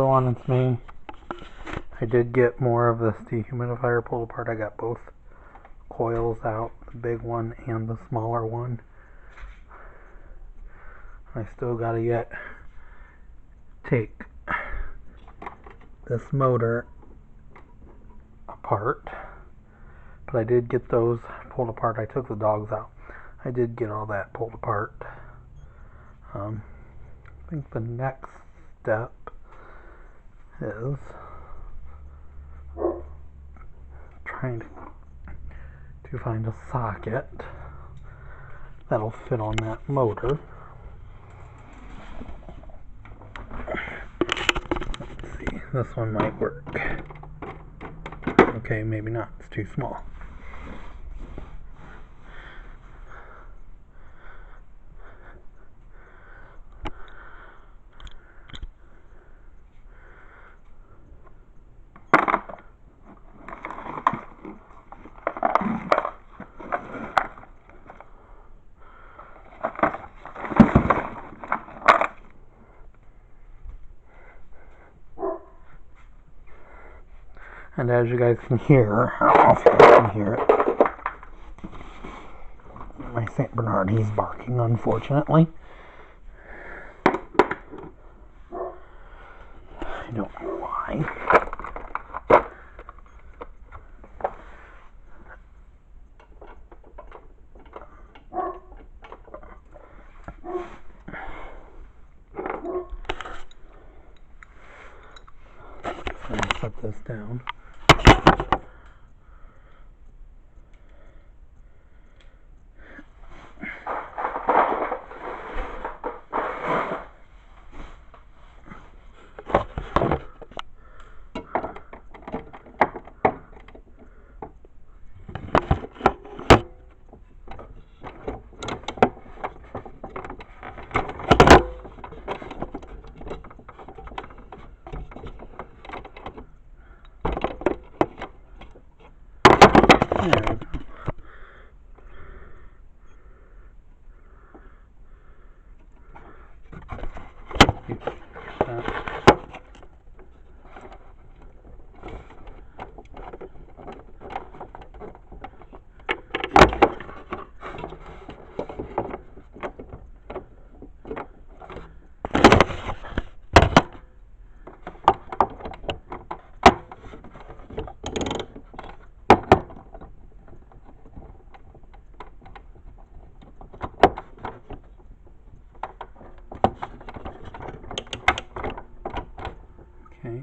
On its main. I did get more of this dehumidifier pulled apart. I got both coils out, the big one and the smaller one. I still gotta yet take this motor apart, but I did get those pulled apart. I took the dogs out. I did get all that pulled apart. I think the next step is trying to find a socket that'll fit on that motor. Let's see, this one might work. Okay, maybe not, it's too small. And as you guys can hear, I don't know if you can hear it, my St. Bernard, he's barking, unfortunately. I don't know why. I'm going to set this down. Okay.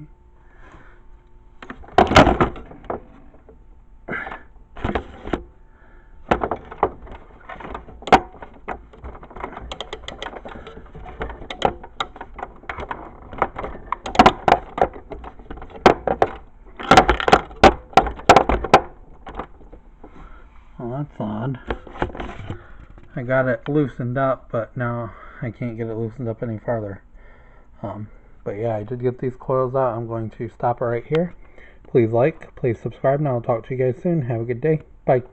Well, that's odd. I got it loosened up, but now I can't get it loosened up any farther. But yeah, I did get these coils out. I'm going to stop it right here. Please like, please subscribe, and I'll talk to you guys soon. Have a good day. Bye.